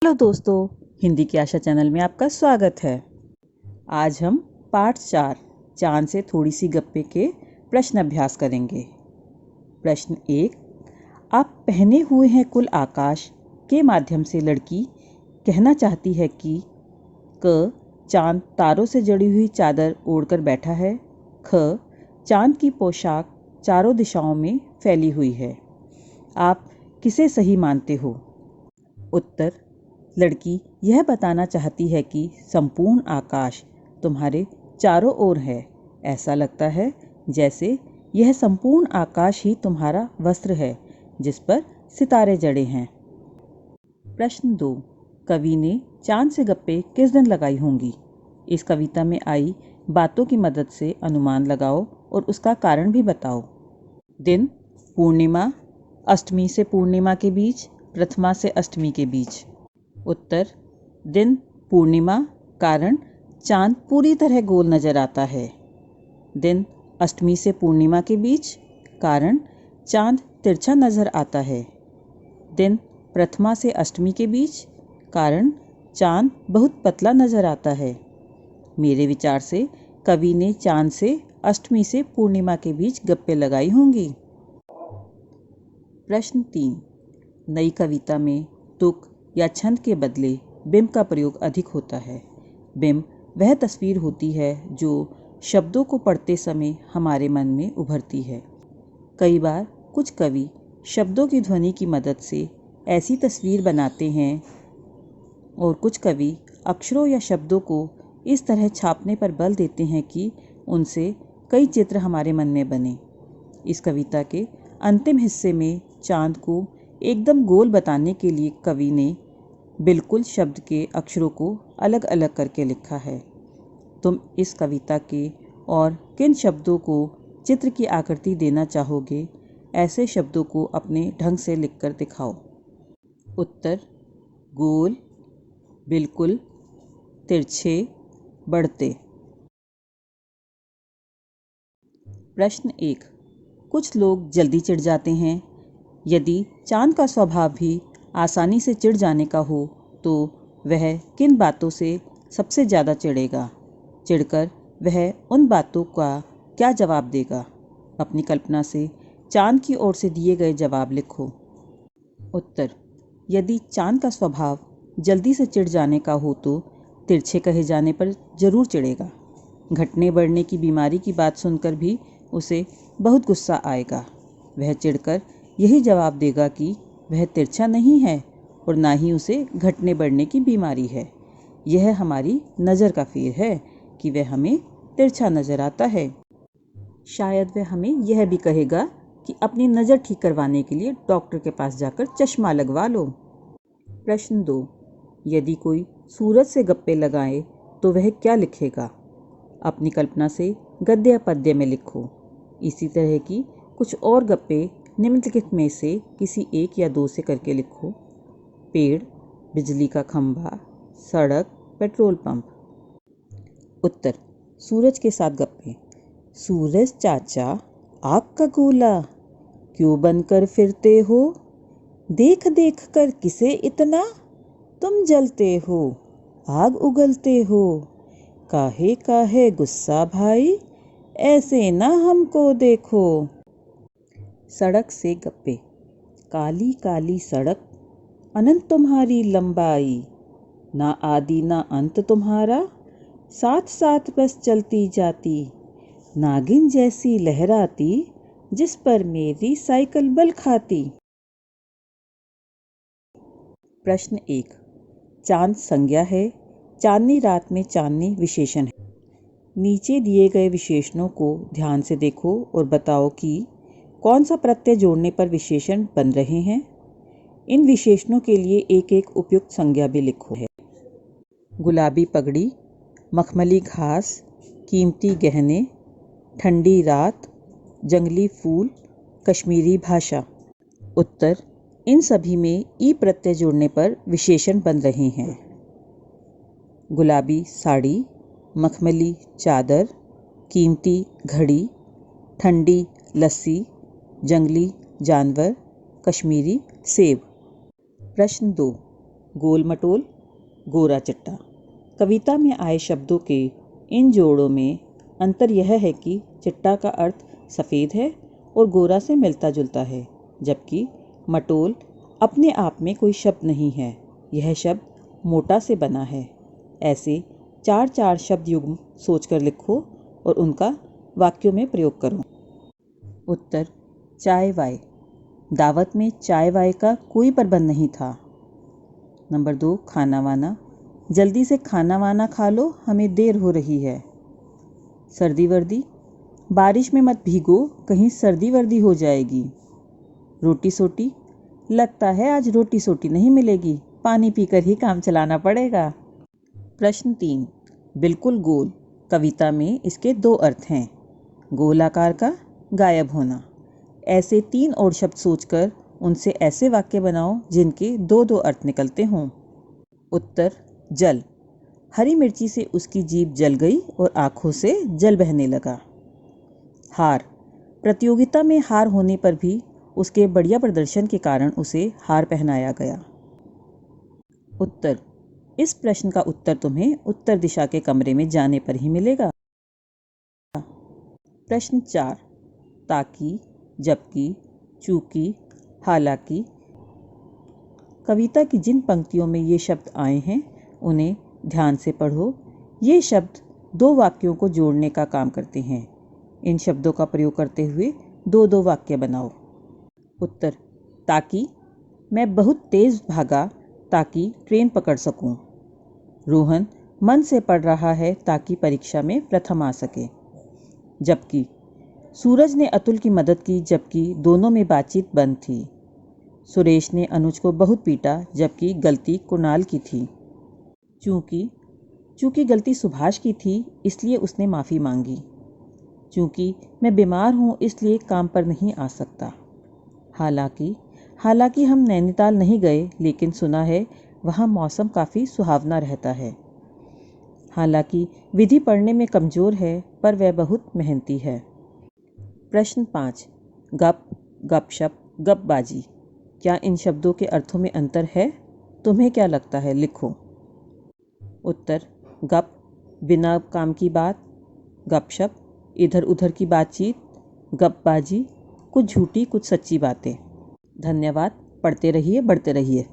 Hello दोस्तों, हिंदी की आशा channel में आपका स्वागत है। आज हम पाठ 4 चांद से थोड़ी सी गप्पे के प्रश्न अभ्यास करेंगे। प्रश्न 1, आप पहने हुए हैं कुल आकाश के माध्यम से लड़की कहना चाहती है कि क चांद तारों से जड़ी हुई चादर ओढ़कर बैठा है, ख चांद की पोशाक चारों दिशाओं में फैली हुई है। आप किसे सही मानते हो? उत्तर, लड़की यह बताना चाहती है कि संपूर्ण आकाश तुम्हारे चारों ओर है। ऐसा लगता है जैसे यह संपूर्ण आकाश ही तुम्हारा वस्त्र है जिस पर सितारे जड़े हैं। प्रश्न 2, कवि ने चांद से गप्पे किस दिन लगाई होंगी? इस कविता में आई बातों की मदद से अनुमान लगाओ और उसका कारण भी बताओ। दिन पूर्णिमा, अष्टमी से पूर्णिमा के बीच, प्रथमा से अष्टमी के बीच। उत्तर, दिन पूर्णिमा, कारण चांद पूरी तरह गोल नजर आता है। दिन अष्टमी से पूर्णिमा के बीच, कारण चांद तिरछा नजर आता है। दिन प्रथमा से अष्टमी के बीच, कारण चांद बहुत पतला नजर आता है। मेरे विचार से कवि ने चांद से अष्टमी से पूर्णिमा के बीच गप्पे लगाई होंगी। प्रश्न 3, नई कविता में तुक या छंद के बदले बिंब का प्रयोग अधिक होता है। बिंब वह तस्वीर होती है जो शब्दों को पढ़ते समय हमारे मन में उभरती है। कई बार कुछ कवि शब्दों की ध्वनि की मदद से ऐसी तस्वीर बनाते हैं और कुछ कवि अक्षरों या शब्दों को इस तरह छापने पर बल देते हैं कि उनसे कई चित्र हमारे मन में बने। इस कविता के अंतिम हिस्से में चांद को एकदम गोल बताने के लिए कवि ने बिल्कुल शब्द के अक्षरों को अलग अलग करके लिखा है। तुम इस कविता के और किन शब्दों को चित्र की आकृति देना चाहोगे? ऐसे शब्दों को अपने ढंग से लिखकर दिखाओ। उत्तर, गोल, बिल्कुल, तिरछे, बढ़ते। प्रश्न 1, कुछ लोग जल्दी चिढ़ जाते हैं। यदि चांद का स्वभाव भी आसानी से चिढ़ जाने का हो तो वह किन बातों से सबसे ज़्यादा चिढ़ेगा? चिढ़कर वह उन बातों का क्या जवाब देगा? अपनी कल्पना से चांद की ओर से दिए गए जवाब लिखो। उत्तर, यदि चांद का स्वभाव जल्दी से चिढ़ जाने का हो तो तिरछे कहे जाने पर जरूर चिढ़ेगा। घटने बढ़ने की बीमारी की बात सुनकर भी उसे बहुत गुस्सा आएगा। वह चिढ़कर यही जवाब देगा कि वह तिरछा नहीं है और ना ही उसे घटने बढ़ने की बीमारी है। यह हमारी नज़र का फेर है कि वह हमें तिरछा नज़र आता है। शायद वह हमें यह भी कहेगा कि अपनी नज़र ठीक करवाने के लिए डॉक्टर के पास जाकर चश्मा लगवा लो। प्रश्न 2, यदि कोई सूरज से गप्पे लगाए तो वह क्या लिखेगा? अपनी कल्पना से गद्य या पद्य में लिखो। इसी तरह की कुछ और गप्पे निम्नलिखित में से किसी एक या दो से करके लिखो। पेड़, बिजली का खंभा, सड़क, पेट्रोल पंप। उत्तर, सूरज के साथ गप्पे। सूरज चाचा, आग का गोला क्यों बनकर फिरते हो? देख देख कर किसे इतना तुम जलते हो, आग उगलते हो। काहे काहे गुस्सा भाई, ऐसे ना हमको देखो। सड़क से गप्पे। काली काली सड़क, अनंत तुम्हारी लंबाई, ना आदि ना अंत तुम्हारा, साथ साथ बस चलती जाती, नागिन जैसी लहराती, जिस पर मेरी साइकिल बल खाती। प्रश्न 1, चांद संज्ञा है, चांदनी रात में चांदनी विशेषण है। नीचे दिए गए विशेषणों को ध्यान से देखो और बताओ कि कौन सा प्रत्यय जोड़ने पर विशेषण बन रहे हैं। इन विशेषणों के लिए एक एक उपयुक्त संज्ञा भी लिखो है। गुलाबी पगड़ी, मखमली घास, कीमती गहने, ठंडी रात, जंगली फूल, कश्मीरी भाषा। उत्तर, इन सभी में ई प्रत्यय जोड़ने पर विशेषण बन रहे हैं। गुलाबी साड़ी, मखमली चादर, कीमती घड़ी, ठंडी लस्सी, जंगली जानवर, कश्मीरी सेब। प्रश्न 2, गोल मटोल, गोरा चिट्टा। कविता में आए शब्दों के इन जोड़ों में अंतर यह है कि चिट्टा का अर्थ सफ़ेद है और गोरा से मिलता जुलता है, जबकि मटोल अपने आप में कोई शब्द नहीं है, यह शब्द मोटा से बना है। ऐसे 4 शब्द युग्म सोचकर लिखो और उनका वाक्यों में प्रयोग करो। उत्तर चाय वाय। दावत में चाय वाय का कोई प्रबंध नहीं था। नंबर 2 खाना वाना। जल्दी से खाना वाना खा लो, हमें देर हो रही है। सर्दी वर्दी। बारिश में मत भीगो, कहीं सर्दी वर्दी हो जाएगी। रोटी सोटी। लगता है आज रोटी सोटी नहीं मिलेगी, पानी पीकर ही काम चलाना पड़ेगा। प्रश्न 3 बिल्कुल गोल। कविता में इसके 2 अर्थ हैं, गोल आकार का, गायब होना। ऐसे 3 और शब्द सोचकर उनसे ऐसे वाक्य बनाओ जिनके 2 अर्थ निकलते हों। उत्तर जल। हरी मिर्ची से उसकी जीभ जल गई और आंखों से जल बहने लगा। हार। प्रतियोगिता में हार होने पर भी उसके बढ़िया प्रदर्शन के कारण उसे हार पहनाया गया। उत्तर इस प्रश्न का उत्तर तुम्हें उत्तर दिशा के कमरे में जाने पर ही मिलेगा। प्रश्न 4 ताकि, जबकि, चूंकि, हालांकि। कविता की जिन पंक्तियों में ये शब्द आए हैं उन्हें ध्यान से पढ़ो। ये शब्द 2 वाक्यों को जोड़ने का काम करते हैं। इन शब्दों का प्रयोग करते हुए 2 वाक्य बनाओ। उत्तर ताकि, मैं बहुत तेज़ भागा ताकि ट्रेन पकड़ सकूं। रोहन मन से पढ़ रहा है ताकि परीक्षा में प्रथम आ सके। जबकि, सूरज ने अतुल की मदद की जबकि दोनों में बातचीत बंद थी। सुरेश ने अनुज को बहुत पीटा जबकि गलती कुणाल की थी। चूँकि गलती सुभाष की थी इसलिए उसने माफ़ी मांगी। चूँकि मैं बीमार हूँ इसलिए काम पर नहीं आ सकता। हालांकि हम नैनीताल नहीं गए लेकिन सुना है वहाँ मौसम काफ़ी सुहावना रहता है। हालांकि विधि पढ़ने में कमज़ोर है पर वह बहुत मेहनती है। प्रश्न 5 गप, गपशप, गपबाजी। क्या इन शब्दों के अर्थों में अंतर है? तुम्हें क्या लगता है? लिखो। उत्तर गप बिना काम की बात, गपशप इधर उधर की बातचीत, गपबाजी कुछ झूठी कुछ सच्ची बातें। धन्यवाद। पढ़ते रहिए, बढ़ते रहिए।